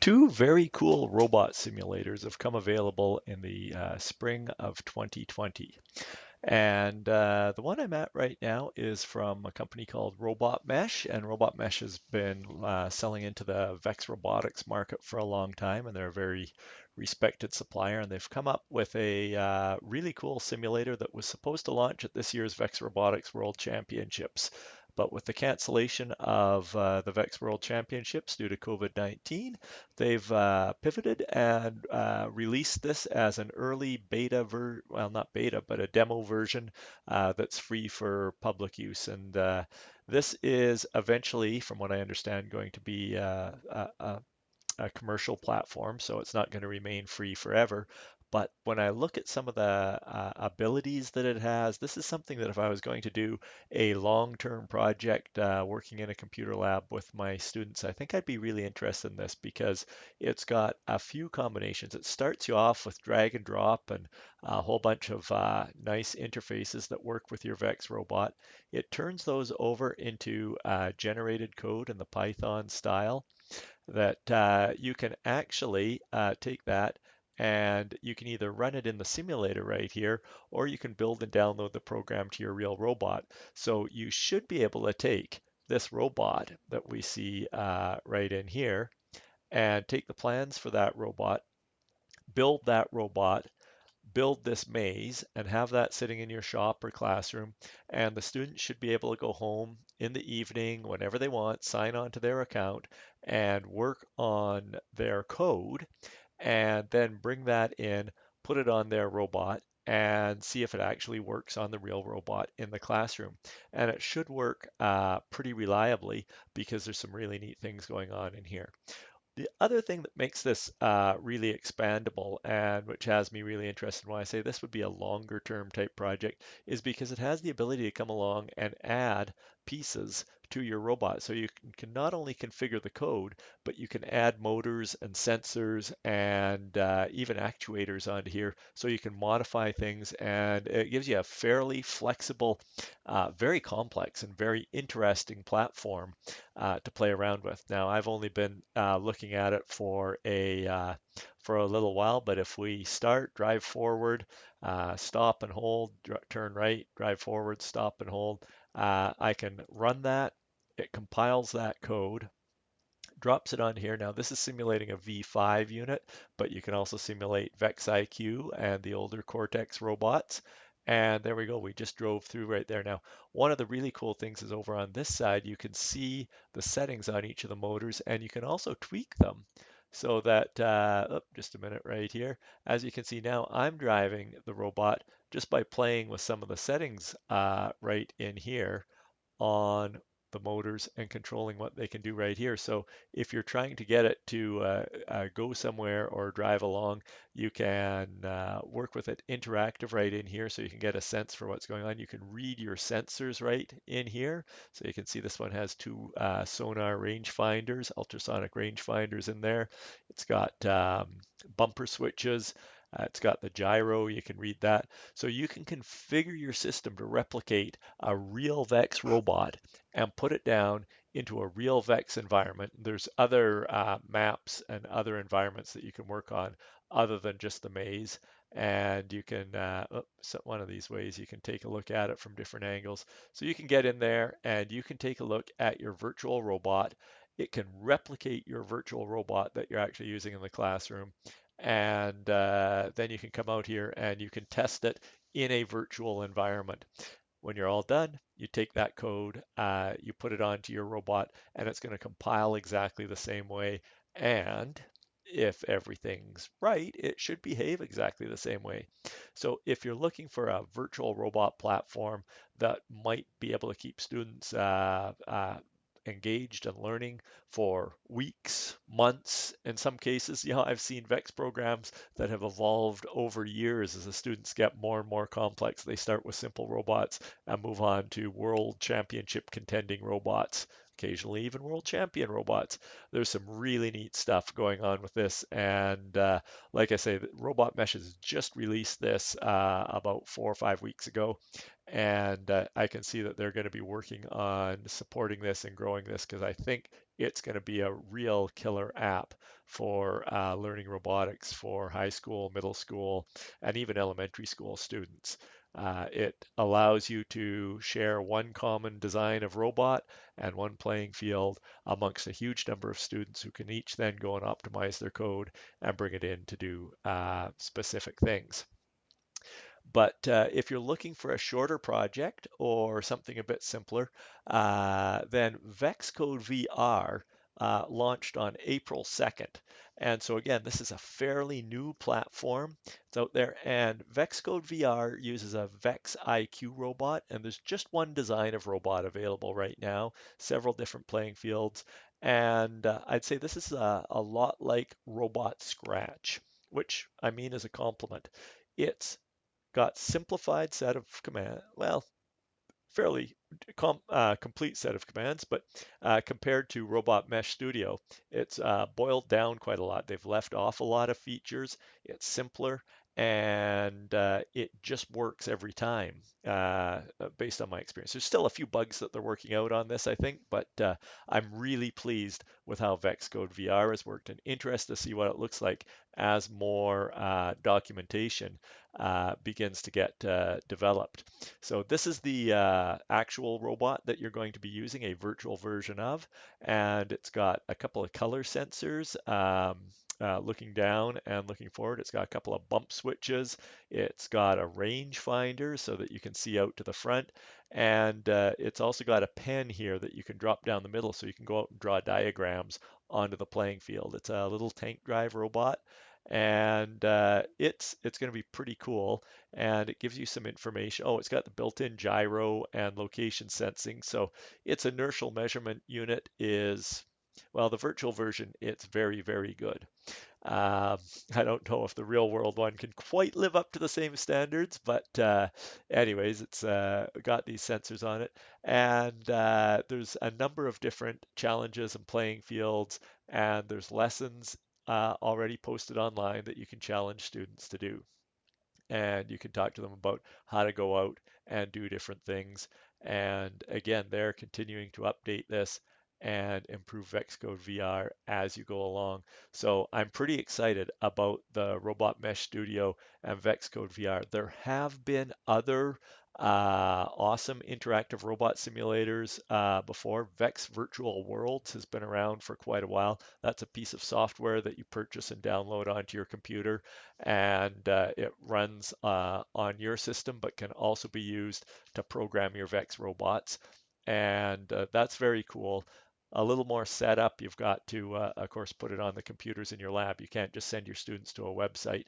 Two very cool robot simulators have come available in the spring of 2020. And the one I'm at right now is from a company called Robot Mesh, and Robot Mesh has been selling into the Vex Robotics market for a long time, and they're a very respected supplier. And they've come up with a really cool simulator that was supposed to launch at this year's Vex Robotics World Championships. But with the cancellation of the VEX World Championships due to COVID-19, they've pivoted and released this as an early beta well, not beta, but a demo version that's free for public use. And this is eventually, from what I understand, going to be a commercial platform, so it's not going to remain free forever. But when I look at some of the abilities that it has, this is something that if I was going to do a long-term project working in a computer lab with my students, I think I'd be really interested in this because it's got a few combinations. It starts you off with drag and drop and a whole bunch of nice interfaces that work with your VEX robot. It turns those over into generated code in the Python style that you can actually take that and you can either run it in the simulator right here, or you can build and download the program to your real robot. So you should be able to take this robot that we see right in here and take the plans for that robot, build that robot, build this maze and have that sitting in your shop or classroom. And the students should be able to go home in the evening whenever they want, sign on to their account and work on their code and then bring that in, put it on their robot and see if it actually works on the real robot in the classroom. And it should work pretty reliably because there's some really neat things going on in here. The other thing that makes this really expandable and which has me really interested in why I say this would be a longer term type project is because it has the ability to come along and add pieces to your robot. So you can not only configure the code, but you can add motors and sensors and even actuators onto here so you can modify things and it gives you a fairly flexible, very complex and very interesting platform to play around with. Now, I've only been looking at it for a little while, but if we start, drive forward, stop and hold, turn right, drive forward, stop and hold, I can run that. It compiles that code, drops it on here. Now, this is simulating a V5 unit, but you can also simulate VexIQ and the older Cortex robots. And there we go. We just drove through right there. Now, one of the really cool things is over on this side, you can see the settings on each of the motors, and you can also tweak them so that, oh, just a minute right here. As you can see now, I'm driving the robot just by playing with some of the settings right in here on the motors and controlling what they can do right here. So if you're trying to get it to go somewhere or drive along, you can work with it interactive right in here so you can get a sense for what's going on. You can read your sensors right in here. So you can see this one has two sonar rangefinders, ultrasonic rangefinders in there. It's got bumper switches. It's got the gyro, you can read that. So you can configure your system to replicate a real VEX robot and put it down into a real VEX environment. There's other maps and other environments that you can work on other than just the maze. And you can, so one of these ways, you can take a look at it from different angles. So you can get in there and you can take a look at your virtual robot. It can replicate your virtual robot that you're actually using in the classroom. And then you can come out here and you can test it in a virtual environment. When you're all done, you take that code, you put it onto your robot, and it's going to compile exactly the same way. And if everything's right, it should behave exactly the same way. So if you're looking for a virtual robot platform that might be able to keep students engaged and learning for weeks, months. In some cases, I've seen VEX programs that have evolved over years as the students get more and more complex. They start with simple robots and move on to world championship contending robots occasionally even world champion robots. There's some really neat stuff going on with this. And like I say, Robot Mesh has just released this about 4 or 5 weeks ago. And I can see that they're going to be working on supporting this and growing this because I think it's going to be a real killer app for learning robotics for high school, middle school, and even elementary school students. It allows you to share one common design of robot and one playing field amongst a huge number of students who can each then go and optimize their code and bring it in to do specific things. But if you're looking for a shorter project or something a bit simpler, then VexCode VR launched on April 2nd. And so again, this is a fairly new platform. It's out there, and VexCode VR uses a Vex IQ robot, and there's just one design of robot available right now, several different playing fields. And I'd say this is a lot like Robot Scratch, which I mean is a compliment. It's got simplified set of command, well, fairly complete set of commands, but compared to Robot Mesh Studio, it's boiled down quite a lot. They've left off a lot of features. It's simpler and it just works every time based on my experience. There's still a few bugs that they're working out on this, I think, but I'm really pleased with how VexCode VR has worked and interested to see what it looks like as more documentation begins to get developed. So this is the actual robot that you're going to be using, a virtual version of, and it's got a couple of color sensors looking down and looking forward. It's got a couple of bump switches. It's got a range finder so that you can see out to the front, and it's also got a pen here that you can drop down the middle so you can go out and draw diagrams onto the playing field. It's a little tank drive robot, and it's going to be pretty cool, and it gives you some information. Oh, it's got the built-in gyro and location sensing. So its inertial measurement unit is, well, the virtual version, it's very, very good. Um, I don't know if the real world one can quite live up to the same standards, but anyways, it's got these sensors on it. And there's a number of different challenges and playing fields, and there's lessons already posted online that you can challenge students to do, and you can talk to them about how to go out and do different things. And again, they're continuing to update this and improve VexCode VR as you go along. So I'm pretty excited about the Robot Mesh Studio and VexCode VR. There have been other awesome interactive robot simulators before. Vex Virtual Worlds has been around for quite a while. That's a piece of software that you purchase and download onto your computer, and it runs on your system, but can also be used to program your Vex robots. And that's very cool. A little more setup. You've got to, of course, put it on the computers in your lab. You can't just send your students to a website.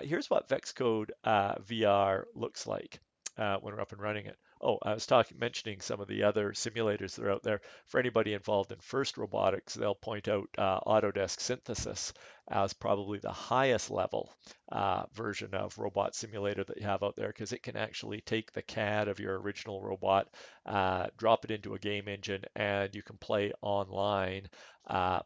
Here's what VexCode VR looks like when we're up and running it. Oh, I was mentioning some of the other simulators that are out there. For anybody involved in FIRST robotics, they'll point out Autodesk Synthesis as probably the highest level version of robot simulator that you have out there, because it can actually take the CAD of your original robot, drop it into a game engine, and you can play online,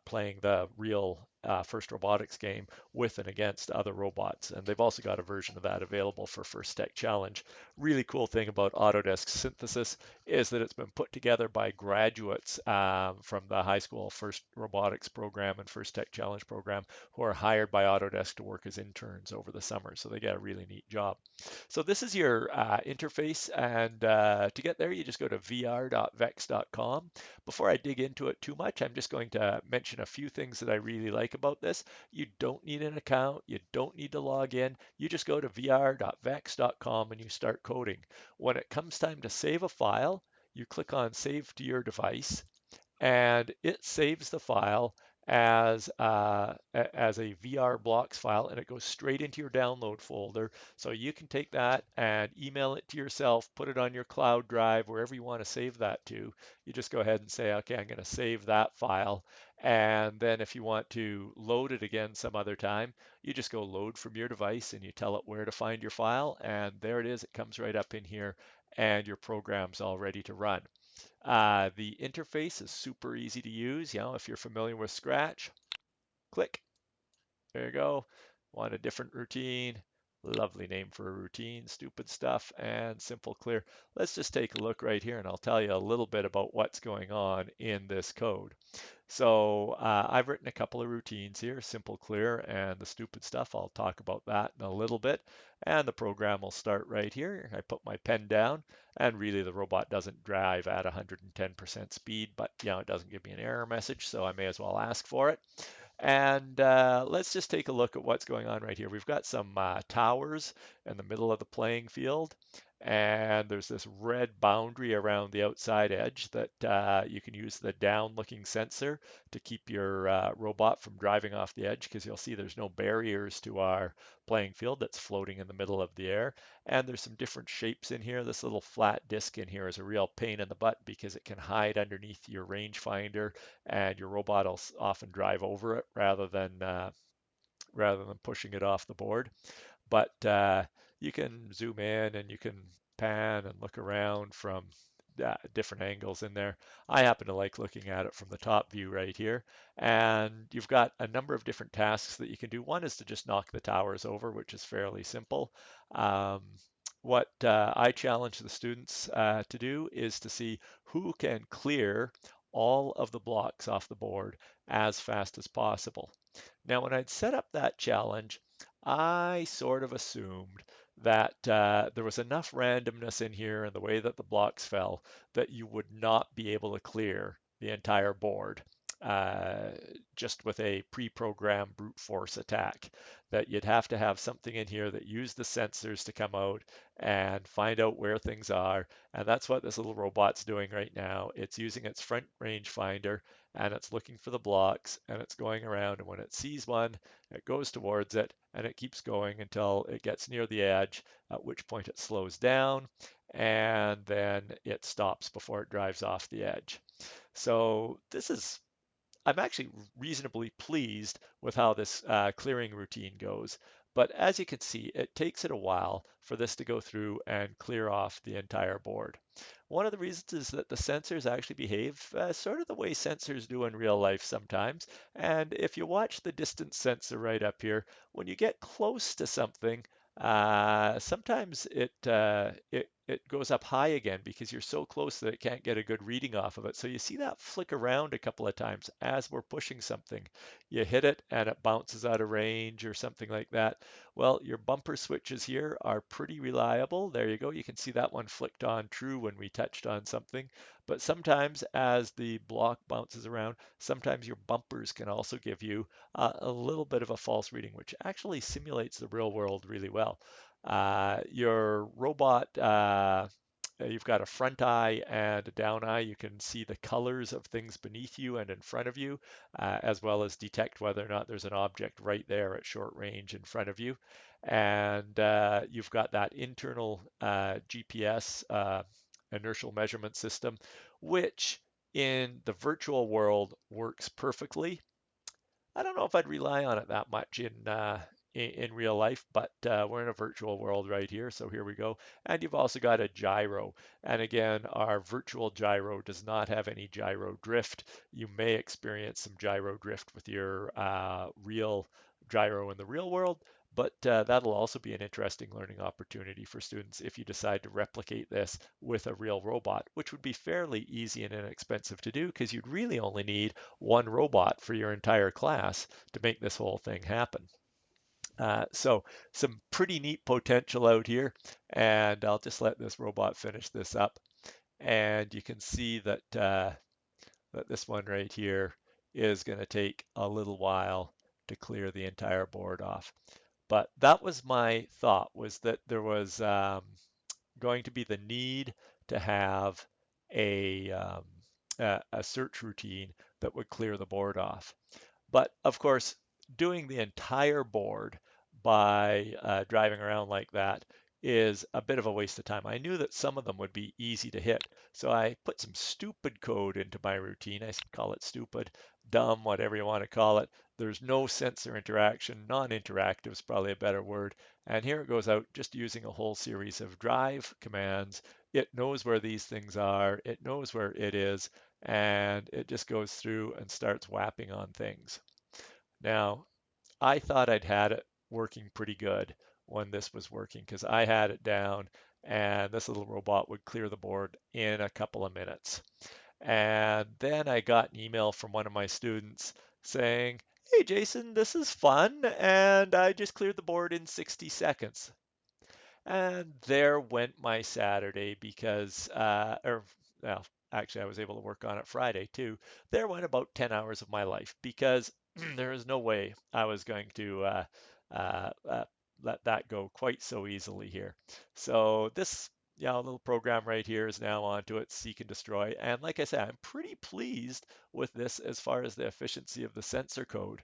playing the real FIRST robotics game with and against other robots. And they've also got a version of that available for First Tech Challenge. Really cool thing about Autodesk Synthesis is that it's been put together by graduates from the high school First Robotics program and First Tech Challenge program, who are hired by Autodesk to work as interns over the summer. So they get a really neat job. So this is your interface, and to get there, you just go to vr.vex.com. Before I dig into it too much, I'm just going to mention a few things that I really like about this. You don't need an account. You don't need to log in. You just go to vr.vex.com and you start coding. When it comes time to save a file, you click on Save to your device, and it saves the file as a VR blocks file, and it goes straight into your download folder. So you can take that and email it to yourself, put it on your cloud drive, wherever you want to save that to. You just go ahead and say, okay, I'm going to save that file. And then if you want to load it again some other time, you just go load from your device and you tell it where to find your file, and there it is. It comes right up in here and your program's all ready to run. The interface is super easy to use. If you're familiar with Scratch, click. There you go. Want a different routine? Lovely name for a routine, stupid stuff, and simple clear. Let's just take a look right here and I'll tell you a little bit about what's going on in this code. So I've written a couple of routines here, simple clear and the stupid stuff. I'll talk about that in a little bit. And the program will start right here. I put my pen down and really the robot doesn't drive at 110% speed, but it doesn't give me an error message, so I may as well ask for it. And let's just take a look at what's going on right here. We've got some towers in the middle of the playing field, and there's this red boundary around the outside edge that you can use the down-looking sensor to keep your robot from driving off the edge, because you'll see there's no barriers to our playing field that's floating in the middle of the air. And there's some different shapes in here. This little flat disc in here is a real pain in the butt because it can hide underneath your rangefinder and your robot will often drive over it rather than pushing it off the board. But you can zoom in and you can pan and look around from different angles in there. I happen to like looking at it from the top view right here. And you've got a number of different tasks that you can do. One is to just knock the towers over, which is fairly simple. What I challenge the students to do is to see who can clear all of the blocks off the board as fast as possible. Now, when I'd set up that challenge, I sort of assumed that there was enough randomness in here and the way that the blocks fell that you would not be able to clear the entire board uh, just with a pre-programmed brute force attack. That you'd have to have something in here that used the sensors to come out and find out where things are. And that's what this little robot's doing right now. It's using its front range finder and it's looking for the blocks and it's going around. And when it sees one, it goes towards it and it keeps going until it gets near the edge, at which point it slows down and then it stops before it drives off the edge. So I'm actually reasonably pleased with how this clearing routine goes. But as you can see, it takes it a while for this to go through and clear off the entire board. One of the reasons is that the sensors actually behave sort of the way sensors do in real life sometimes. And if you watch the distance sensor right up here, when you get close to something, sometimes it goes up high again because you're so close that it can't get a good reading off of it. So you see that flick around a couple of times as we're pushing something. You hit it and it bounces out of range or something like that. Well, your bumper switches here are pretty reliable. There you go. You can see that one flicked on true when we touched on something. But sometimes as the block bounces around, sometimes your bumpers can also give you a little bit of a false reading, which actually simulates the real world really well. Your robot, you've got a front eye and a down eye. You can see the colors of things beneath you and in front of you, as well as detect whether or not there's an object right there at short range in front of you. And you've got that internal GPS inertial measurement system, which in the virtual world works perfectly. I don't know if I'd rely on it that much in real life, but we're in a virtual world right here, so here we go. And you've also got a gyro. And again, our virtual gyro does not have any gyro drift. You may experience some gyro drift with your real gyro in the real world, but that'll also be an interesting learning opportunity for students if you decide to replicate this with a real robot, which would be fairly easy and inexpensive to do because you'd really only need one robot for your entire class to make this whole thing happen. So some pretty neat potential out here, and I'll just let this robot finish this up. And you can see that this one right here is going to take a little while to clear the entire board off. But that was my thought, was that there was going to be the need to have a, um, a search routine that would clear the board off. But of course, doing the entire board by driving around like that is a bit of a waste of time. I knew that some of them would be easy to hit, so I put some stupid code into my routine. I call it stupid, dumb, whatever you want to call it. There's no sensor interaction. Non-interactive is probably a better word. And here it goes out just using a whole series of drive commands it knows where these things are, it knows where it is, and it just goes through and starts whapping on things. Now, I thought I'd had it working pretty good when this was working because I had it down and this little robot would clear the board in a couple of minutes. And then I got an email from one of my students saying, "Hey Jason, this is fun, and I just cleared the board in 60 seconds." And there went my Saturday because, or well, actually, I was able to work on it Friday too. There went about 10 hours of my life because there is no way I was going to uh, uh, let that go quite so easily here. So this, little program right here is now onto it, seek and destroy. And like I said, I'm pretty pleased with this as far as the efficiency of the sensor code.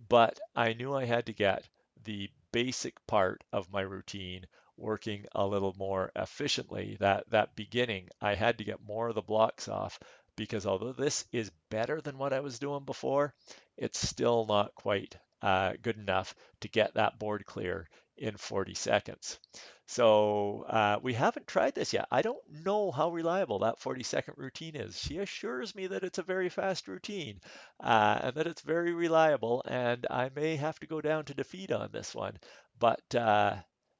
But I knew I had to get the basic part of my routine working a little more efficiently. That beginning, I had to get more of the blocks off because although this is better than what I was doing before, it's still not quite good enough to get that board clear in 40 seconds. So we haven't tried this yet. I don't know how reliable that 40-second routine is. She assures me that it's a very fast routine and that it's very reliable, and I may have to go down to defeat on this one. But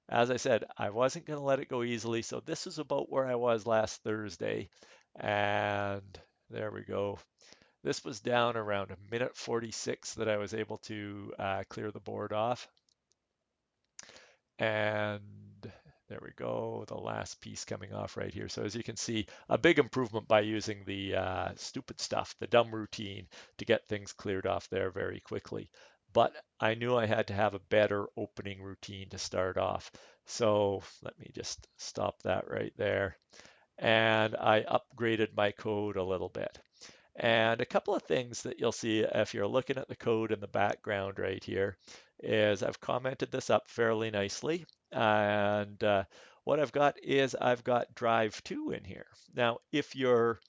as I said, I wasn't going to let it go easily. So this is about where I was last Thursday. And there we go. This was down around a minute 46 that I was able to clear the board off. And there we go, the last piece coming off right here. So as you can see, a big improvement by using the stupid stuff, the dumb routine, to get things cleared off there very quickly. But I knew I had to have a better opening routine to start off. So let me just stop that right there. And I upgraded my code a little bit. And a couple of things that you'll see if you're looking at the code in the background right here is I've commented this up fairly nicely. And what I've got is I've got drive to in here. Now, if you're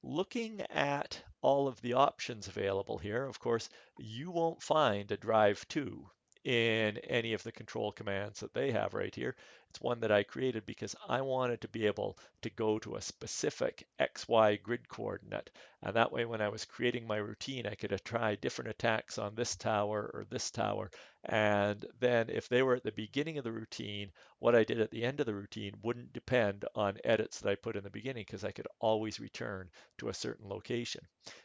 looking at all of the options available here, of course, you won't find a drive to in any of the control commands that they have right here. It's one that I created because I wanted to be able to go to a specific XY grid coordinate. And that way, when I was creating my routine, I could try different attacks on this tower or this tower. And then if they were at the beginning of the routine, what I did at the end of the routine wouldn't depend on edits that I put in the beginning because I could always return to a certain location.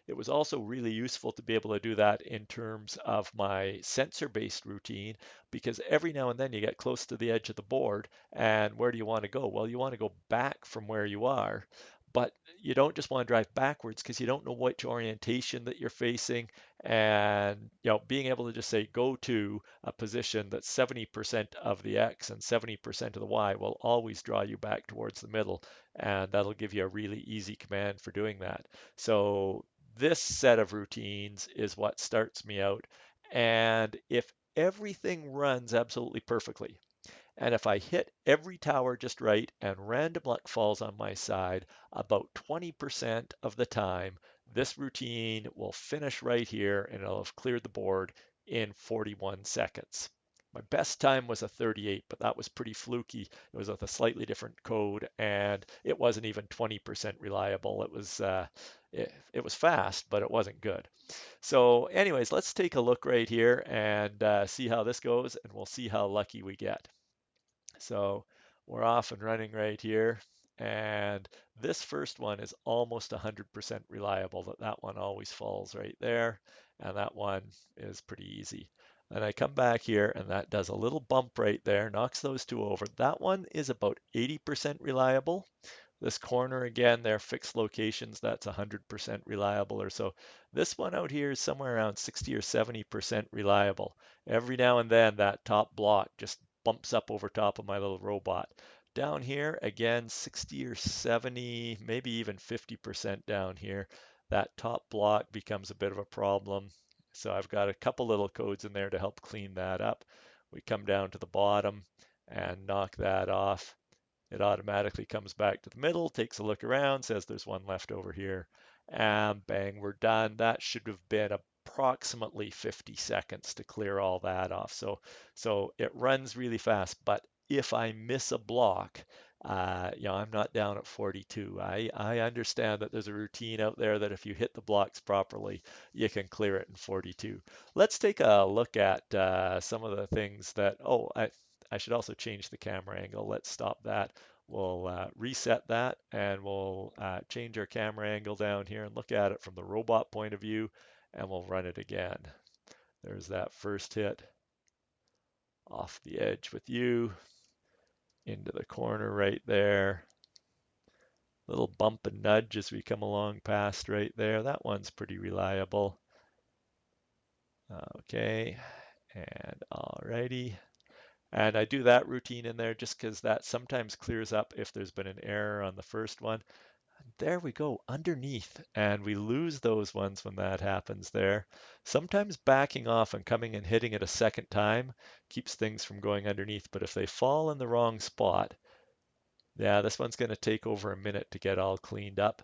It was also really useful to be able to do that in terms of my sensor-based routine because every now and then you get close to the edge of the board and where do you want to go? Well, you want to go back from where you are, but you don't just want to drive backwards because you don't know which orientation that you're facing. And being able to just say go to a position that's 70% of the X and 70% of the Y will always draw you back towards the middle, and that'll give you a really easy command for doing that. So this set of routines is what starts me out. And if everything runs absolutely perfectly, and if I hit every tower just right and random luck falls on my side, about 20% of the time, this routine will finish right here and it'll have cleared the board in 41 seconds. My best time was a 38, but that was pretty fluky. It was with a slightly different code, and it wasn't even 20% reliable. It was fast, but it wasn't good. So, anyways, let's take a look right here and see how this goes, and we'll see how lucky we get. So we're off and running right here. And this first one is almost 100% reliable. That one always falls right there. And that one is pretty easy. And I come back here and that does a little bump right there, knocks those two over. That one is about 80% reliable. This corner again, they're fixed locations, that's 100% reliable or so. This one out here is somewhere around 60 or 70% reliable. Every now and then that top block just bumps up over top of my little robot. Down here, again, 60 or 70, maybe even 50% down here. That top block becomes a bit of a problem. So I've got a couple little codes in there to help clean that up. We come down to the bottom and knock that off. It automatically comes back to the middle, takes a look around, says there's one left over here, and bang, we're done. That should have been approximately 50 seconds to clear all that off. So it runs really fast, but if I miss a block, I'm not down at 42. I understand that there's a routine out there that if you hit the blocks properly, you can clear it in 42. Let's take a look at some of the things that, I should also change the camera angle. Let's stop that. We'll reset that and we'll change our camera angle down here and look at it from the robot point of view, and we'll run it again. There's that first hit off the edge with you into the corner right there. Little bump and nudge as we come along past right there. That one's pretty reliable. Okay, and alrighty. And I do that routine in there just because that sometimes clears up if there's been an error on the first one. There we go, underneath. And we lose those ones when that happens there. Sometimes backing off and coming and hitting it a second time keeps things from going underneath. But if they fall in the wrong spot, yeah, this one's going to take over a minute to get all cleaned up,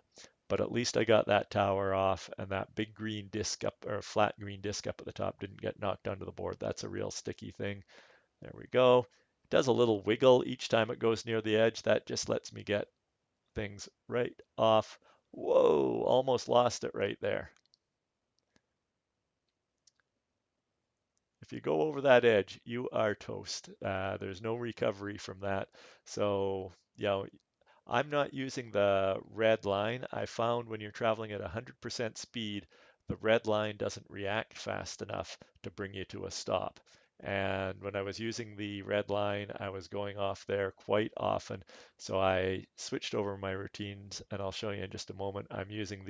but at least I got that tower off and that big green disc up, or flat green disc up at the top, didn't get knocked onto the board. That's a real sticky thing. There we go. It does a little wiggle each time it goes near the edge. That just lets me get things right off. Whoa, almost lost it right there. If you go over that edge, you are toast. There's no recovery from that. So, I'm not using the red line. I found when you're traveling at 100% speed, the red line doesn't react fast enough to bring you to a stop. And when I was using the red line, I was going off there quite often. So I switched over my routines, and I'll show you in just a moment. I'm using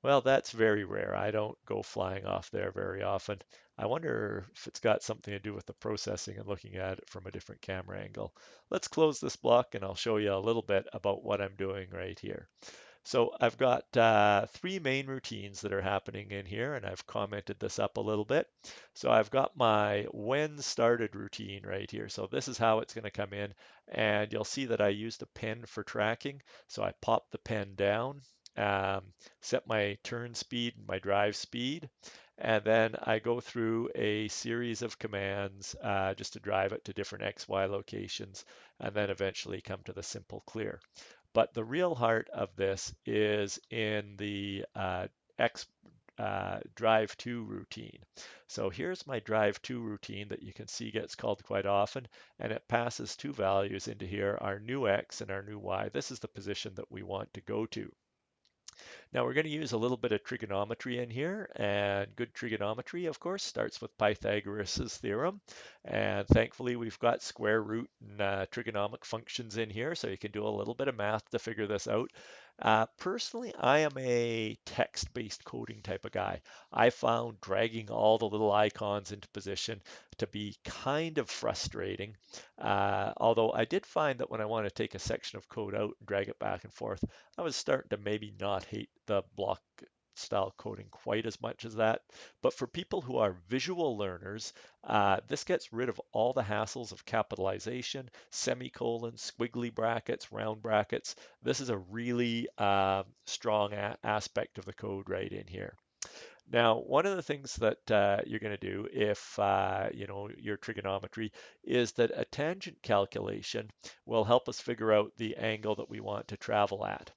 well, that's very rare. I don't go flying off there very often. I wonder if it's got something to do with the processing and looking at it from a different camera angle. Let's close this block and I'll show you a little bit about what I'm doing right here. So I've got three main routines that are happening in here, and I've commented this up a little bit. So I've got my when started routine right here. So this is how it's going to come in, and you'll see that I used a pen for tracking. So I pop the pen down, set my turn speed and my drive speed, and then I go through a series of commands just to drive it to different XY locations, and then eventually come to the simple clear. But the real heart of this is in the X drive to routine. So here's my drive to routine that you can see gets called quite often, and it passes two values into here, our new X and our new Y. This is the position that we want to go to. Now we're going to use a little bit of trigonometry in here, and good trigonometry, of course, starts with Pythagoras' theorem. And thankfully, we've got square root and trigonomic functions in here, so you can do a little bit of math to figure this out. Personally, I am a text-based coding type of guy. I found dragging all the little icons into position to be kind of frustrating. Although I did find that when I want to take a section of code out and drag it back and forth, I was starting to maybe not hate the block style coding quite as much as that. But for people who are visual learners, this gets rid of all the hassles of capitalization, semicolons, squiggly brackets, round brackets. This is a really strong aspect of the code right in here. Now, one of the things that you're going to do if you know your trigonometry is that a tangent calculation will help us figure out the angle that we want to travel at.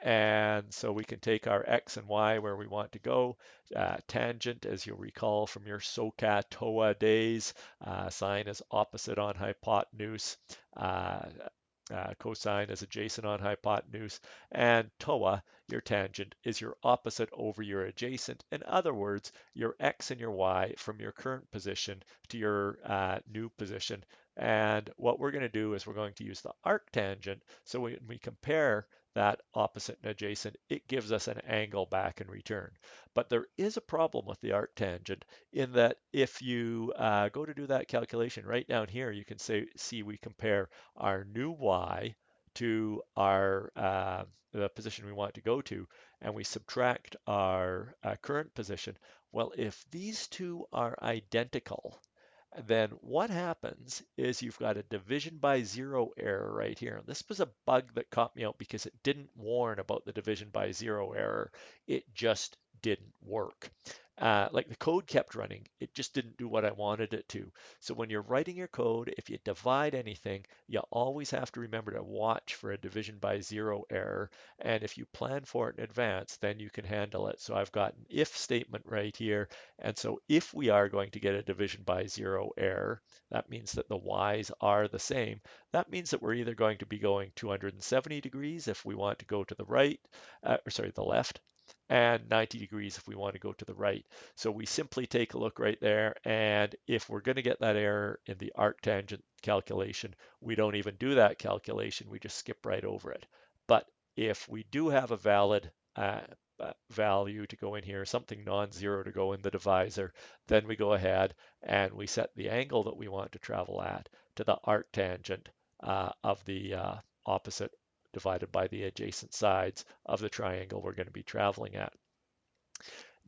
And so we can take our X and Y where we want to go. Tangent, as you'll recall from your SOHCAHTOA days, sine is opposite on hypotenuse. Cosine is adjacent on hypotenuse, and TOA, your tangent, is your opposite over your adjacent. In other words, your X and your Y from your current position to your new position. And what we're going to do is we're going to use the arctangent. So when we compare that opposite and adjacent, it gives us an angle back in return. But there is a problem with the arctangent in that if you go to do that calculation right down here, you can see we compare our new y to our the position we want to go to, and we subtract our current position. Well, if these two are identical, then what happens is you've got a division by zero error right here. This was a bug that caught me out because it didn't warn about the division by zero error. It just didn't work. like the code kept running. It just didn't do what I wanted it to. So when you're writing your code, if you divide anything, you always have to remember to watch for a division by zero error. And if you plan for it in advance, then you can handle it. So I've got an if statement right here. And so if we are going to get a division by zero error, that means that the y's are the same. That means that we're either going to be going 270 degrees if we want to go to the right, or sorry, the left, and 90 degrees if we want to go to the right. So we simply take a look right there, and if we're going to get that error in the arctangent calculation, we don't even do that calculation, we just skip right over it. But if we do have a valid value to go in here, something non-zero to go in the divisor, then we go ahead and we set the angle that we want to travel at to the arctangent of the opposite divided by the adjacent sides of the triangle we're going to be traveling at.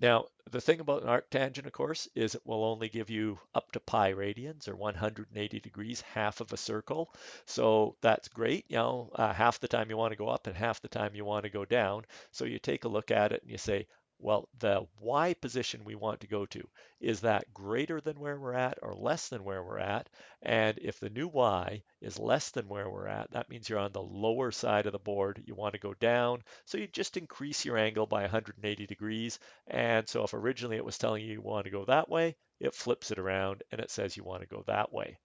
Now, the thing about an arctangent, of course, is it will only give you up to pi radians or 180 degrees, half of a circle. So that's great. Half the time you want to go up and half the time you want to go down. So you take a look at it and you say, well, the y position we want to go to, is that greater than where we're at or less than where we're at? And if the new y is less than where we're at, that means you're on the lower side of the board. You want to go down. So you just increase your angle by 180 degrees. And so if originally it was telling you want to go that way, it flips it around and it says you want to go that way.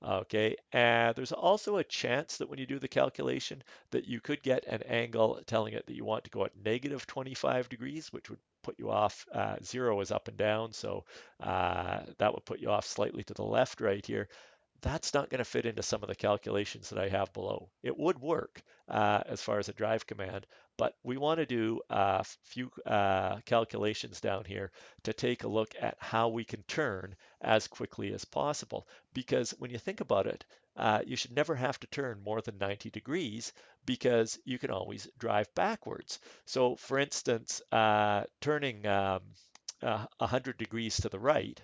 Okay, and there's also a chance that when you do the calculation that you could get an angle telling it that you want to go at negative 25 degrees, which would put you off. Zero is up and down, so that would put you off slightly to the left right here. That's not going to fit into some of the calculations that I have below. It would work as far as a drive command, but we want to do a few calculations down here to take a look at how we can turn as quickly as possible. Because when you think about it, you should never have to turn more than 90 degrees because you can always drive backwards. So for instance, turning 100 degrees to the right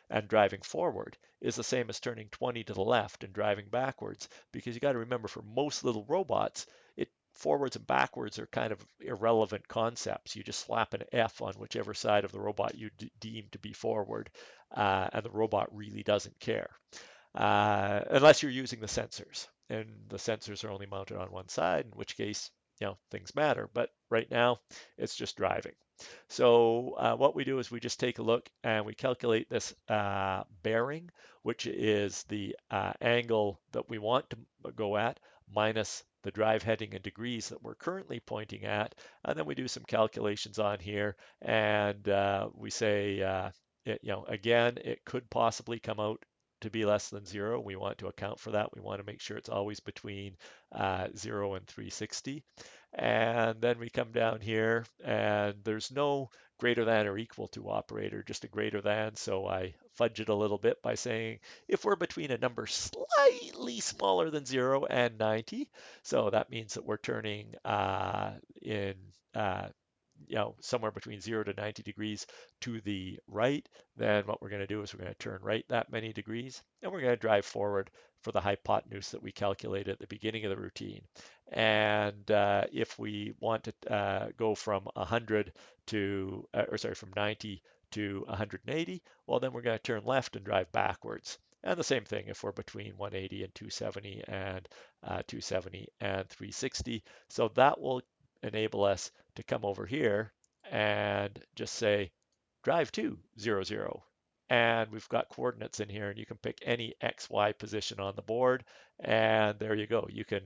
and driving forward is the same as turning 20 to the left and driving backwards, because you got to remember, for most little robots, it forwards and backwards are kind of irrelevant concepts. You just slap an F on whichever side of the robot you deem to be forward, and the robot really doesn't care, unless you're using the sensors. And the sensors are only mounted on one side, in which case, things matter. But right now, it's just driving. So what we do is we just take a look and we calculate this bearing, which is the angle that we want to go at minus the drive heading in degrees that we're currently pointing at. And then we do some calculations on here, and we say, again, it could possibly come out to be less than zero. We want to account for that. We want to make sure it's always between 0 and 360. And then we come down here and there's no greater than or equal to operator, just a greater than. So I fudge it a little bit by saying if we're between a number slightly smaller than 0 and 90, so that means that we're turning in somewhere between 0 to 90 degrees to the right, then what we're going to do is we're going to turn right that many degrees, and we're going to drive forward for the hypotenuse that we calculated at the beginning of the routine. And if we want to go from 100 to, from 90 to 180, well, then we're going to turn left and drive backwards. And the same thing if we're between 180 and 270 and 270 and 360. So that will enable us to come over here and just say drive to 0, 0. And we've got coordinates in here, and you can pick any XY position on the board, and there you go. You can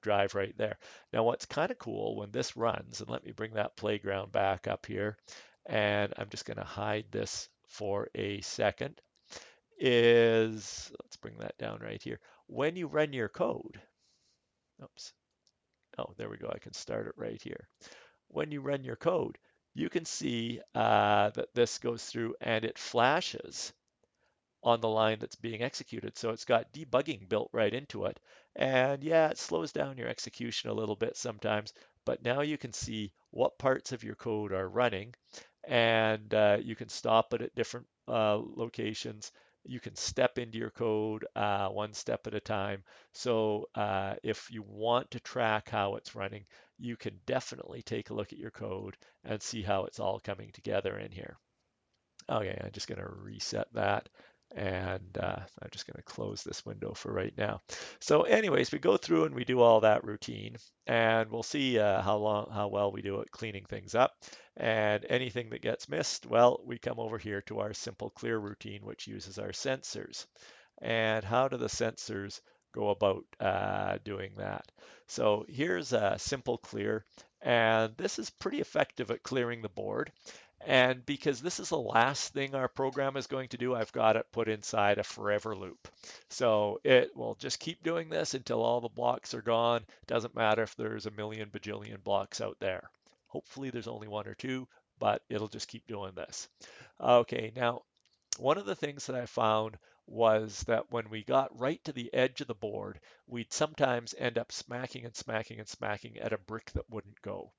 drive right there. Now, what's kind of cool when this runs, and let me bring that playground back up here, and I'm just going to hide this for a second, is, let's bring that down right here. When you run your code, oops, oh, there we go. I can start it right here. When you run your code, you can see that this goes through and it flashes on the line that's being executed. So it's got debugging built right into it. And yeah, it slows down your execution a little bit sometimes, but now you can see what parts of your code are running, and you can stop it at different locations. You can step into your code one step at a time. So if you want to track how it's running, you can definitely take a look at your code and see how it's all coming together in here. Okay, I'm just going to reset that. And I'm just going to close this window for right now. So anyways, we go through and we do all that routine, and we'll see how well we do at cleaning things up. And anything that gets missed, well, we come over here to our simple clear routine, which uses our sensors. And how do the sensors go about doing that? So here's a simple clear, and this is pretty effective at clearing the board. And because this is the last thing our program is going to do, I've got it put inside a forever loop. So it will just keep doing this until all the blocks are gone. Doesn't matter if there's a million bajillion blocks out there. Hopefully there's only one or two, but it'll just keep doing this. Okay, now one of the things that I found was that when we got right to the edge of the board, we'd sometimes end up smacking and smacking and smacking at a brick that wouldn't go.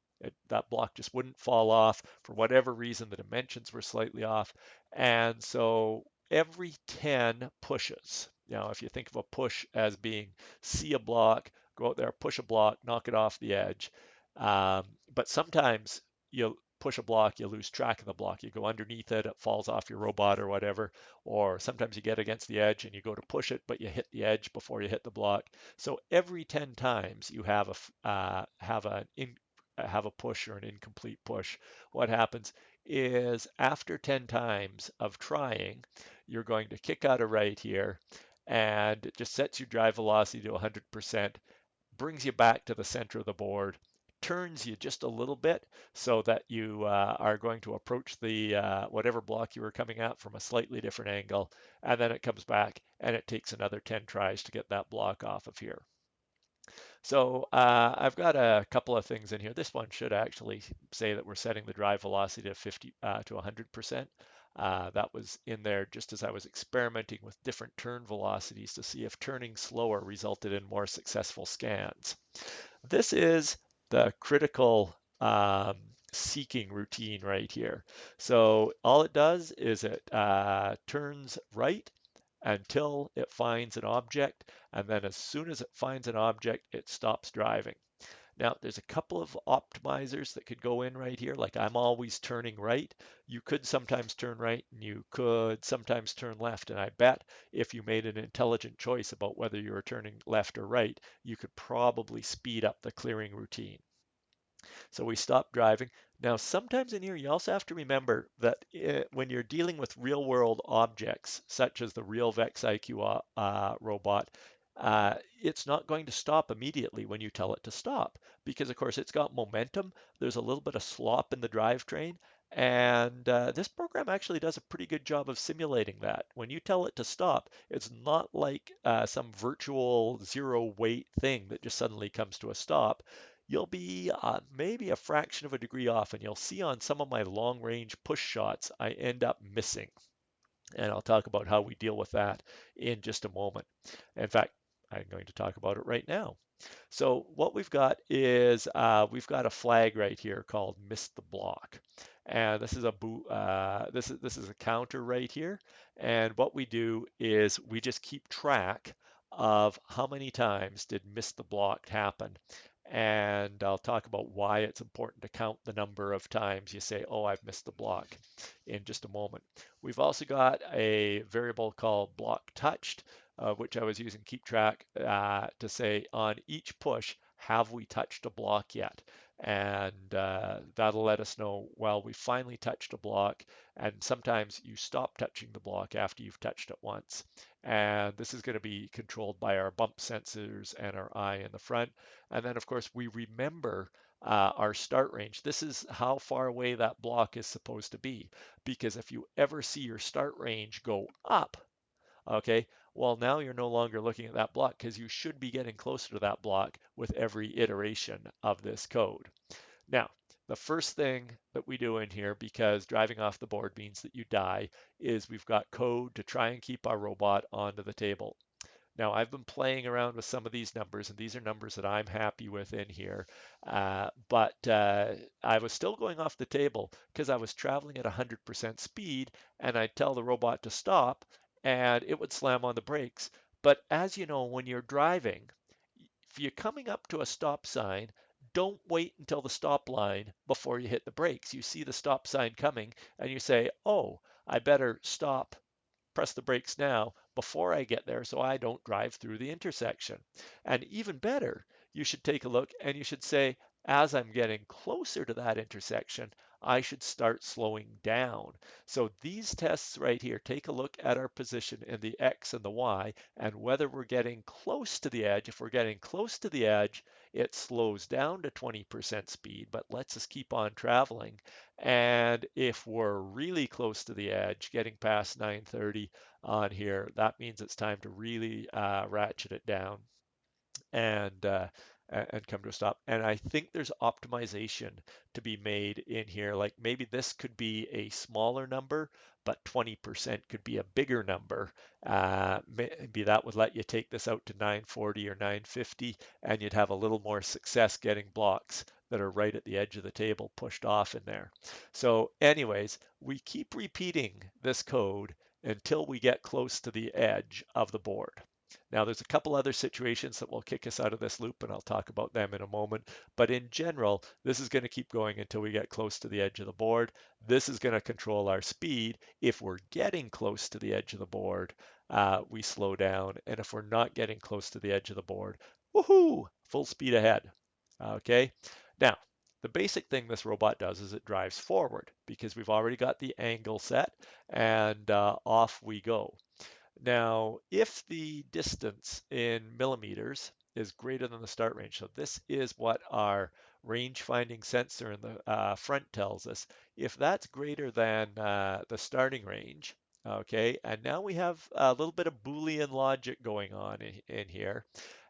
That block just wouldn't fall off for whatever reason. The dimensions were slightly off. And so every 10 pushes, if you think of a push as being see a block, go out there, push a block, knock it off the edge. But sometimes you push a block, you lose track of the block. You go underneath it, it falls off your robot or whatever. Or sometimes you get against the edge and you go to push it, but you hit the edge before you hit the block. So every 10 times you have a push or an incomplete push, what happens is after 10 times of trying, you're going to kick out a right here, and it just sets your drive velocity to 100%, brings you back to the center of the board, turns you just a little bit so that you are going to approach the whatever block you were coming at from a slightly different angle, and then it comes back and it takes another 10 tries to get that block off of here. So I've got a couple of things in here. This one should actually say that we're setting the drive velocity to 50 to 100%. That was in there just as I was experimenting with different turn velocities to see if turning slower resulted in more successful scans. This is the critical seeking routine right here. So all it does is it turns right until it finds an object, and then as soon as it finds an object, it stops driving. Now, there's a couple of optimizers that could go in right here, like I'm always turning right. You could sometimes turn right, and you could sometimes turn left, and I bet if you made an intelligent choice about whether you were turning left or right, you could probably speed up the clearing routine. So we stop driving. Now, sometimes in here, you also have to remember that when you're dealing with real world objects, such as the real VexIQ robot, it's not going to stop immediately when you tell it to stop because, of course, it's got momentum. There's a little bit of slop in the drivetrain. And this program actually does a pretty good job of simulating that. When you tell it to stop, it's not like some virtual zero weight thing that just suddenly comes to a stop. You'll be maybe a fraction of a degree off, and you'll see on some of my long range push shots, I end up missing. And I'll talk about how we deal with that in just a moment. In fact, I'm going to talk about it right now. So what we've got is we've got a flag right here called "Missed the Block," and this is a counter right here. And what we do is we just keep track of how many times did "Miss the Block" happen. And I'll talk about why it's important to count the number of times you say, "Oh, I've missed the block," in just a moment. We've also got a variable called block touched, which I was using keep track to say on each push, have we touched a block yet? And that'll let us know, well, we finally touched a block. And sometimes you stop touching the block after you've touched it once. And this is going to be controlled by our bump sensors and our eye in the front. And then, of course, we remember our start range. This is how far away that block is supposed to be. Because if you ever see your start range go up, okay, well, now you're no longer looking at that block because you should be getting closer to that block with every iteration of this code. Now, the first thing that we do in here, because driving off the board means that you die, is we've got code to try and keep our robot onto the table. Now, I've been playing around with some of these numbers, and these are numbers that I'm happy with in here. But I was still going off the table because I was traveling at 100% speed, and I'd tell the robot to stop, and it would slam on the brakes. But as you know, when you're driving, if you're coming up to a stop sign, don't wait until the stop line before you hit the brakes. You see the stop sign coming, and you say, "Oh, I better stop, press the brakes now before I get there so I don't drive through the intersection. And even better, you should take a look and you should say, as I'm getting closer to that intersection, I should start slowing down. So these tests right here, take a look at our position in the X and the Y and whether we're getting close to the edge. If we're getting close to the edge, it slows down to 20% speed, but lets us keep on traveling. And if we're really close to the edge, getting past 930 on here, that means it's time to really ratchet it down and come to a stop. And I think there's optimization to be made in here. Like maybe this could be a smaller number, but 20% could be a bigger number. Maybe that would let you take this out to 940 or 950, and you'd have a little more success getting blocks that are right at the edge of the table pushed off in there. So anyways, we keep repeating this code until we get close to the edge of the board. Now, there's a couple other situations that will kick us out of this loop, and I'll talk about them in a moment. But in general, this is going to keep going until we get close to the edge of the board. This is going to control our speed. If we're getting close to the edge of the board, we slow down. And if we're not getting close to the edge of the board, woohoo, full speed ahead. Okay. Now, the basic thing this robot does is it drives forward because we've already got the angle set, and off we go. Now, if the distance in millimeters is greater than the start range, so this is what our range finding sensor in the front tells us. If that's greater than the starting range, okay, and now we have a little bit of Boolean logic going on in here,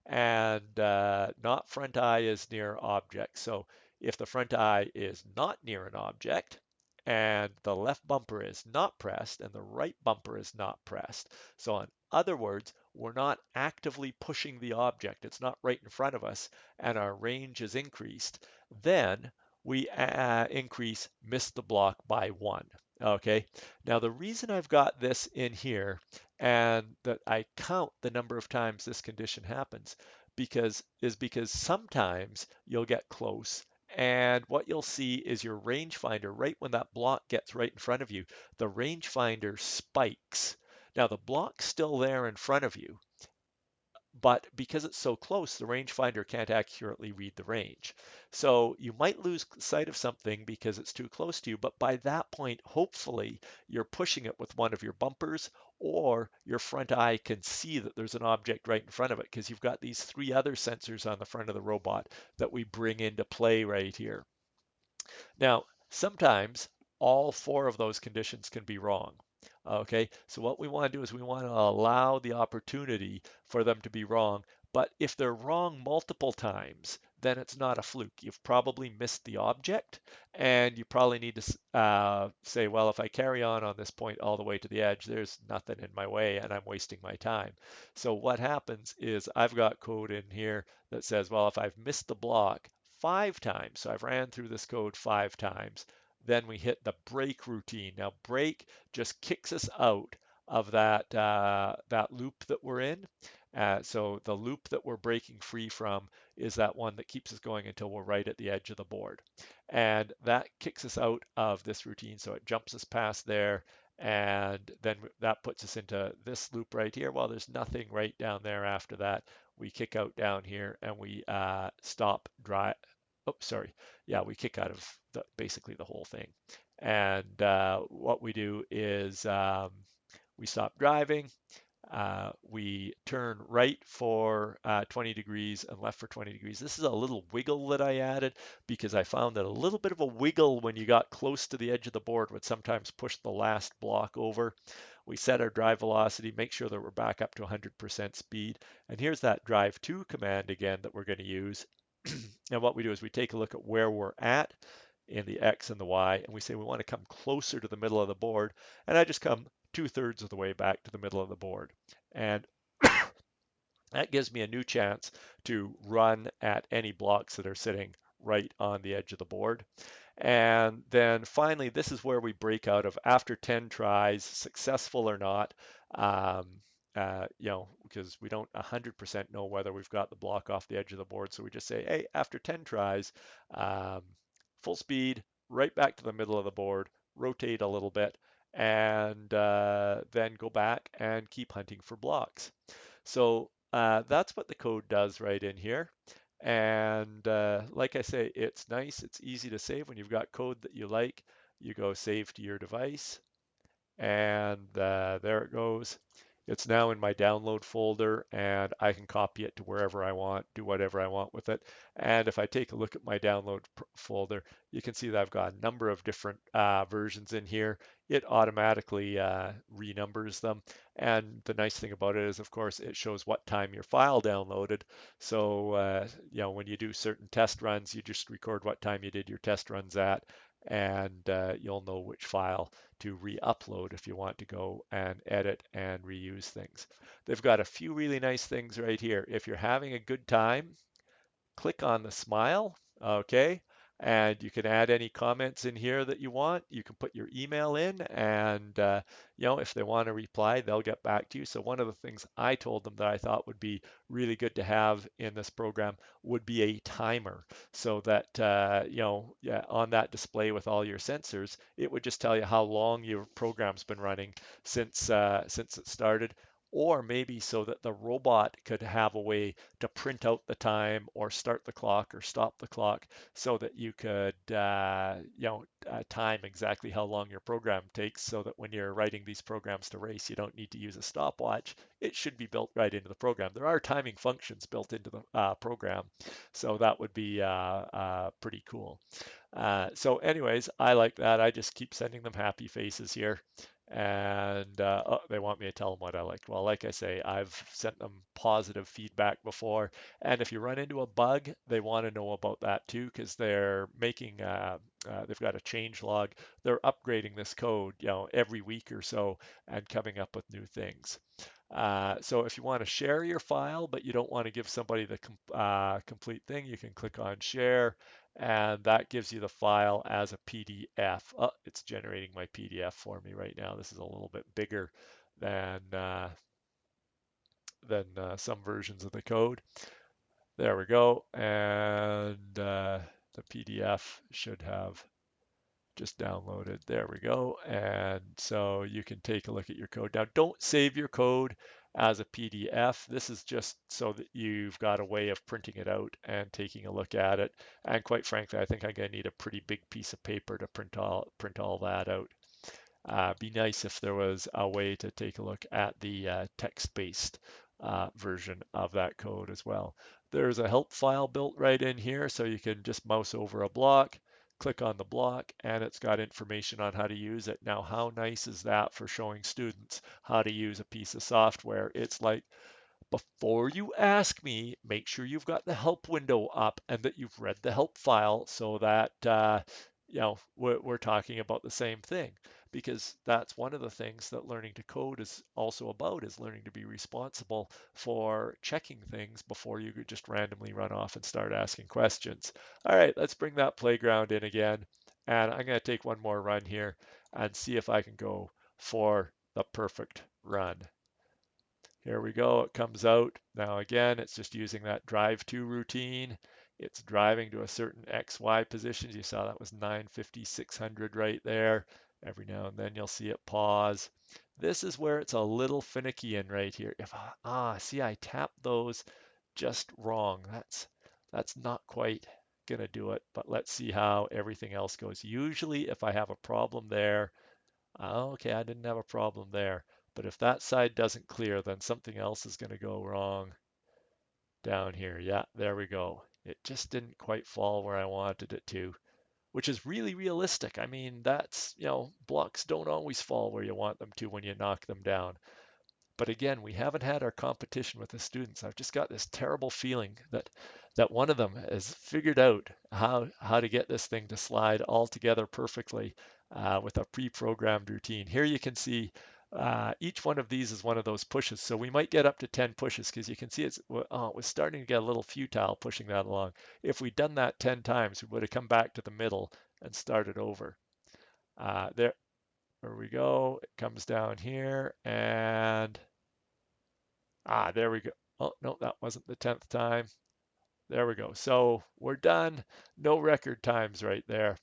and not front eye is near object. So if the front eye is not near an object, and the left bumper is not pressed and the right bumper is not pressed. So in other words, we're not actively pushing the object. It's not right in front of us and our range is increased. Then we increase miss the block by 1. Okay, now the reason I've got this in here and that I count the number of times this condition happens because sometimes you'll get close and what you'll see is your rangefinder, right when that block gets right in front of you, the rangefinder spikes. Now the block's still there in front of you, but because it's so close, the rangefinder can't accurately read the range. So you might lose sight of something because it's too close to you, but by that point, hopefully, you're pushing it with one of your bumpers or your front eye can see that there's an object right in front of it because you've got these 3 other sensors on the front of the robot that we bring into play right here. Now, sometimes all 4 of those conditions can be wrong. Okay, so what we want to do is we want to allow the opportunity for them to be wrong. But if they're wrong multiple times, then it's not a fluke. You've probably missed the object, and you probably need to say, well, if I carry on this point all the way to the edge, there's nothing in my way, and I'm wasting my time. So what happens is I've got code in here that says, well, if I've missed the block 5 times, so I've ran through this code 5 times, then we hit the break routine. Now, break just kicks us out of that loop that we're in. So the loop that we're breaking free from is that one that keeps us going until we're right at the edge of the board. And that kicks us out of this routine. So it jumps us past there. And then that puts us into this loop right here. Well, there's nothing right down there after that. We kick out down here and we stop drive. Oh, sorry. Yeah, we kick out of basically the whole thing. And what we do is we stop driving, we turn right for 20 degrees and left for 20 degrees. This is a little wiggle that I added because I found that a little bit of a wiggle when you got close to the edge of the board would sometimes push the last block over. We set our drive velocity, make sure that we're back up to 100% speed. And here's that drive to command again that we're going to use. And what we do is we take a look at where we're at in the X and the Y, and we say we want to come closer to the middle of the board. And I just come 2/3 of the way back to the middle of the board. And that gives me a new chance to run at any blocks that are sitting right on the edge of the board. And then finally, this is where we break out of after 10 tries, successful or not, because we don't 100% know whether we've got the block off the edge of the board. So we just say, hey, after 10 tries, full speed, right back to the middle of the board, rotate a little bit, and then go back and keep hunting for blocks. So that's what the code does right in here. And like I say, it's nice. It's easy to save when you've got code that you like. You go save to your device, and there it goes. It's now in my download folder, and I can copy it to wherever I want, do whatever I want with it. And if I take a look at my download folder, you can see that I've got a number of different versions in here. It automatically renumbers them. And the nice thing about it is, of course, it shows what time your file downloaded. So, when you do certain test runs, you just record what time you did your test runs at, and you'll know which file to re-upload if you want to go and edit and reuse things. They've got a few really nice things right here. If you're having a good time, click on the smile, okay? And you can add any comments in here that you want. You can put your email in, and if they want to reply, they'll get back to you. So one of the things I told them that I thought would be really good to have in this program would be a timer, so that yeah, on that display with all your sensors, it would just tell you how long your program's been running since it started, or maybe so that the robot could have a way to print out the time or start the clock or stop the clock, so that you could time exactly how long your program takes, so that when you're writing these programs to race, you don't need to use a stopwatch. It should be built right into the program. There are timing functions built into the program, so that would be pretty cool. So anyways, I like that. I just keep sending them happy faces here. And oh, they want me to tell them what I like. Well, like I say, I've sent them positive feedback before. And if you run into a bug, they want to know about that too, because they're making, they've got a change log. They're upgrading this code, every week or so, and coming up with new things. So if you want to share your file, but you don't want to give somebody the complete thing, you can click on share, and that gives you the file as a PDF. Oh, it's generating my PDF for me right now. This is a little bit bigger than some versions of the code. There we go, and the PDF should have just downloaded. There we go. And so you can take a look at your code. Now, don't save your code as a PDF. This is just so that you've got a way of printing it out and taking a look at it. And quite frankly, I think I'm going to need a pretty big piece of paper to print all that out. Be nice if there was a way to take a look at the text-based version of that code as well. There's a help file built right in here, so you can just mouse over a block, click on the block, and it's got information on how to use it. Now, how nice is that for showing students how to use a piece of software? It's like, before you ask me, make sure you've got the help window up and that you've read the help file, so that we're talking about the same thing, because that's one of the things that learning to code is also about, is learning to be responsible for checking things before you could just randomly run off and start asking questions. All right, let's bring that playground in again, and I'm going to take one more run here and see if I can go for the perfect run. Here we go, it comes out. Now again, it's just using that drive to routine. It's driving to a certain XY position. You saw that was 950, 600 right there. Every now and then you'll see it pause. This is where it's a little finicky in right here. See, I tapped those just wrong. That's not quite gonna do it, but let's see how everything else goes. Usually if I have a problem there, okay, I didn't have a problem there. But if that side doesn't clear, then something else is going to go wrong down here. Yeah, there we go. It just didn't quite fall where I wanted it to, which is really realistic. I mean, blocks don't always fall where you want them to when you knock them down. But again, we haven't had our competition with the students. I've just got this terrible feeling that one of them has figured out how to get this thing to slide all together perfectly with a pre-programmed routine. Here you can see each one of these is one of those pushes. So we might get up to 10 pushes, because you can see it was starting to get a little futile pushing that along. If we'd done that 10 times, we would have come back to the middle and started over. There we go. It comes down here, and there we go. Oh, no, that wasn't the 10th time. There we go. So we're done. No record times right there.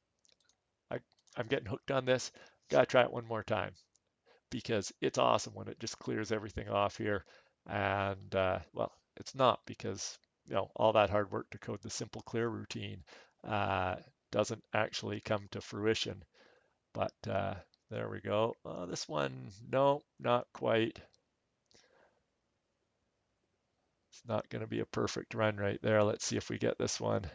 I, I'm getting hooked on this. Gotta try it one more time because it's awesome when it just clears everything off here. And well, it's not because all that hard work to code the simple clear routine uh, doesn't actually come to fruition. But there we go. This one, no, not quite. It's not going to be a perfect run right there. Let's see if we get this one.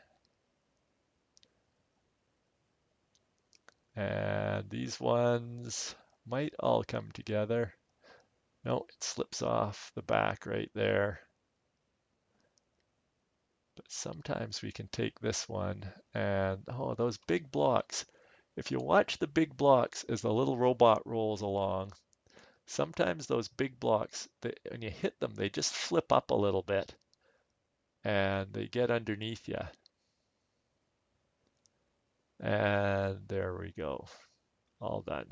And these ones might all come together. No, it slips off the back right there. But sometimes we can take this one and, oh, those big blocks. If you watch the big blocks as the little robot rolls along, sometimes those big blocks, when you hit them, they just flip up a little bit and they get underneath you. And there we go. All done.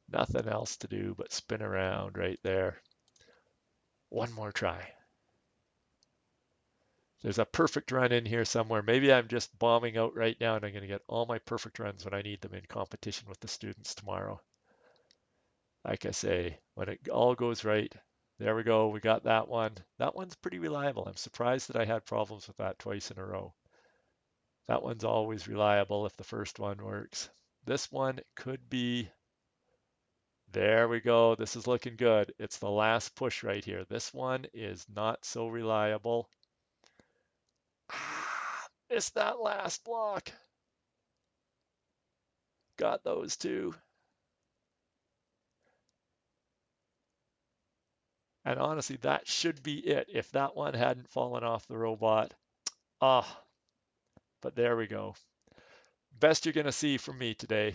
Nothing else to do but spin around right there. One more try. There's a perfect run in here somewhere. Maybe I'm just bombing out right now and I'm going to get all my perfect runs when I need them in competition with the students tomorrow. Like I say, when it all goes right, there we go. We got that one. That one's pretty reliable. I'm surprised that I had problems with that twice in a row. That one's always reliable if the first one works. This one could be, there we go. This is looking good. It's the last push right here. This one is not so reliable. It's that last block. Got those two. And honestly, that should be it if that one hadn't fallen off the robot. Ah, but there we go. Best you're going to see from me today.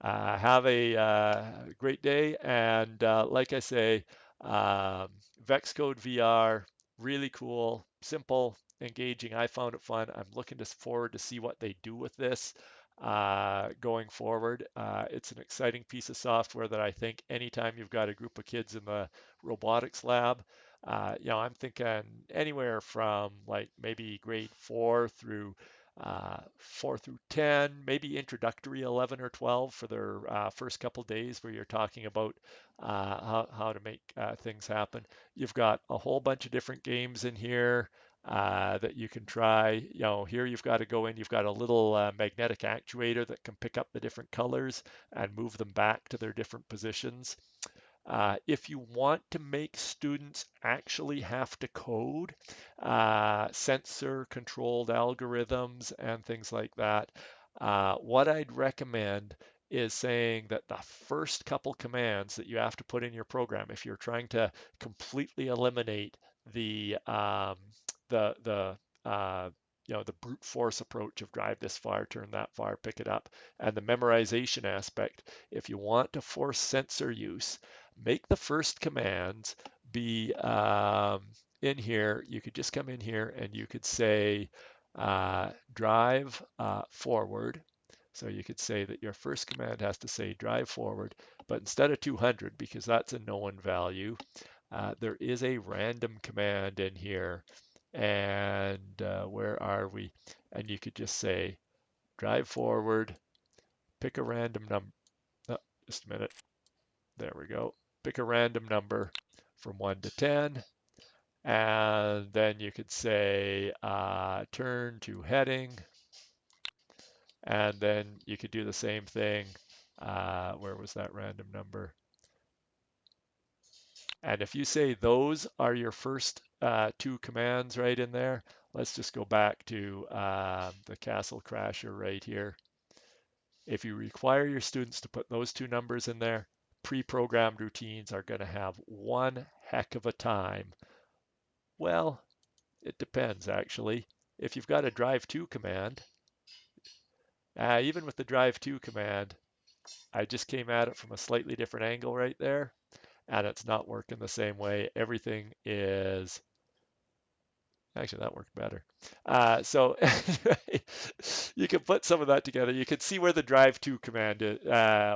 Have a great day. And like I say, VexCode VR, really cool, simple, engaging. I found it fun. I'm looking forward to see what they do with this going forward. It's an exciting piece of software that I think anytime you've got a group of kids in the robotics lab, I'm thinking anywhere from like maybe grade 4 through 10, maybe introductory 11 or 12 for their first couple days where you're talking about how to make things happen. You've got a whole bunch of different games in here that you can try. Here you've got to go in, you've got a little magnetic actuator that can pick up the different colors and move them back to their different positions. If you want to make students actually have to code sensor controlled algorithms and things like that, what I'd recommend is saying that the first couple commands that you have to put in your program, if you're trying to completely eliminate the the brute force approach of drive this far, turn that far, pick it up, and the memorization aspect, if you want to force sensor use, make the first commands be in here. You could just come in here and you could say drive forward. So you could say that your first command has to say drive forward, but instead of 200, because that's a known value, there is a random command in here. And where are we? And you could just say drive forward, pick a random number. Oh, just a minute. There we go. Pick a random number from 1 to 10. And then you could say turn to heading. And then you could do the same thing. Where was that random number? And if you say those are your first two commands right in there, let's just go back to the Castle Crasher right here. If you require your students to put those two numbers in there, pre-programmed routines are going to have one heck of a time. Well, it depends actually. If you've got a drive to command, even with the drive to command, I just came at it from a slightly different angle right there, and it's not working the same way. Everything is Actually, that worked better. So you can put some of that together. You can see where the drive to command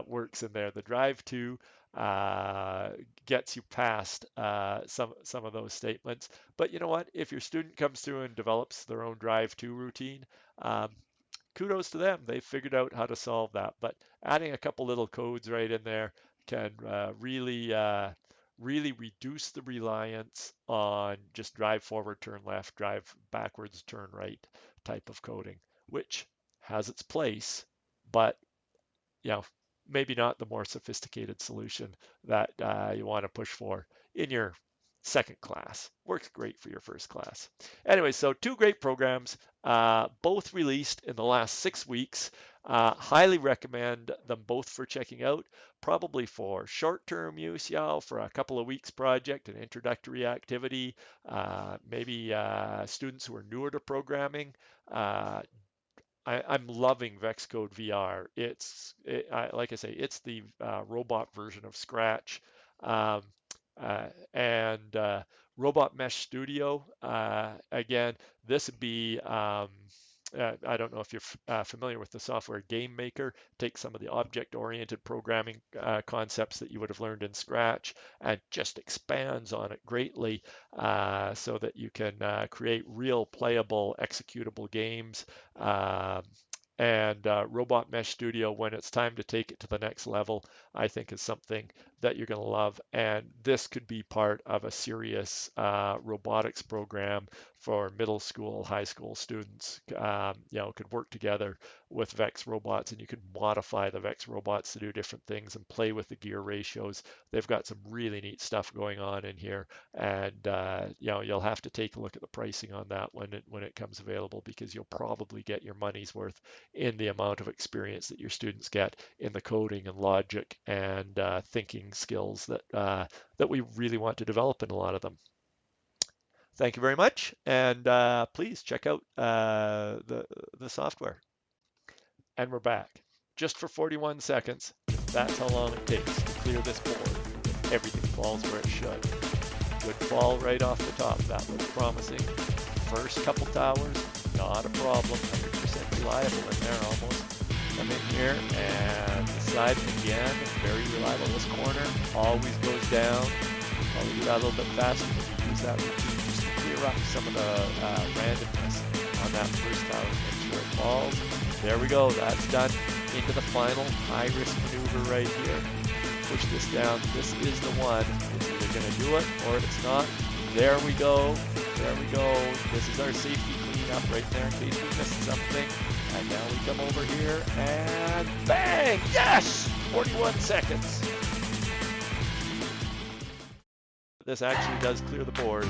works in there. The drive to gets you past some of those statements. But you know what? If your student comes through and develops their own drive to routine, um, kudos to them. They figured out how to solve that. But adding a couple little codes right in there can really reduce the reliance on just drive forward, turn left, drive backwards, turn right type of coding, which has its place, but you know, maybe not the more sophisticated solution that you want to push for in your second class. Works great for your first class. Anyway, so two great programs, both released in the last 6 weeks. Highly recommend them both for checking out, probably for short-term use, for a couple of weeks project, an introductory activity, maybe students who are newer to programming. I'm loving VexCode VR. Like I say, it's the robot version of Scratch. Um, and Robot Mesh Studio, again, this would be, I don't know if you're familiar with the software Game Maker. Take some of the object-oriented programming concepts that you would have learned in Scratch and just expands on it greatly so that you can create real playable, executable games. And Robot Mesh Studio, when it's time to take it to the next level, I think is something that you're going to love. And this could be part of a serious robotics program for middle school, high school students. Could work together with Vex robots, and you could modify the Vex robots to do different things and play with the gear ratios. They've got some really neat stuff going on in here, and you'll have to take a look at the pricing on that when it comes available, because you'll probably get your money's worth in the amount of experience that your students get in the coding and logic and thinking skills that we really want to develop in a lot of them. Thank you very much, and please check out the software. And we're back. Just for 41 seconds, that's how long it takes to clear this board. Everything falls where it should. Would fall right off the top. That looks promising. First couple towers, not a problem. 100% reliable in there almost. Come in here and the side again, very reliable. This corner always goes down. I'll do that a little bit faster. Use that routine just to clear up some of the randomness on that first tower. Make sure it falls. There we go. That's done. Into the final high-risk maneuver right here. Push this down. This is the one. It's either going to do it or it's not. There we go. There we go. This is our safety cleanup right there in case we missed something. And now we come over here and bang! Yes! 41 seconds. This actually does clear the board.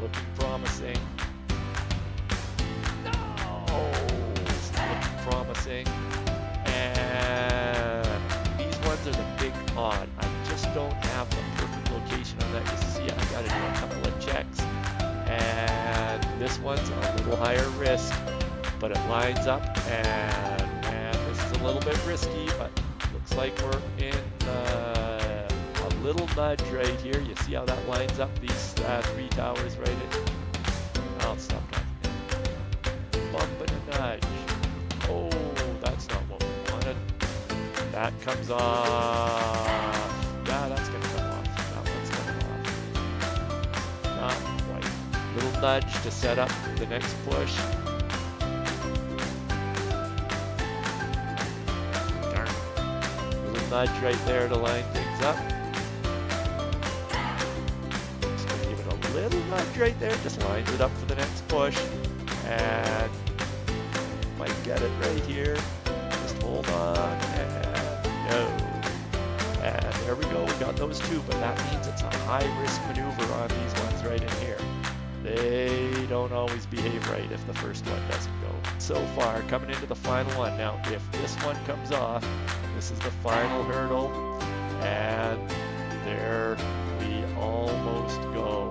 Looking promising. No! It's looking promising. And these ones are the big odd. I just don't have the perfect location on that. You see, I got to do a couple of checks. And this one's a little higher risk, but it lines up. And this is a little bit risky, but looks like we're in a little nudge right here. You see how that lines up these three towers right in? I'll stop talking. Bump and a nudge. Oh, that's not what we wanted. That comes off. Yeah, that's going to come off. That one's coming off. Not quite. Little nudge to set up the next push. Darn. Little nudge right there to line things up. Just going to give it a little nudge right there. Just lines it up for the next push. And might get it right here. Just hold on, and no. And there we go, we got those two, but that means it's a high-risk maneuver on these ones right in here. They don't always behave right if the first one doesn't go. So far, coming into the final one. Now, if this one comes off, this is the final hurdle, and there we almost go.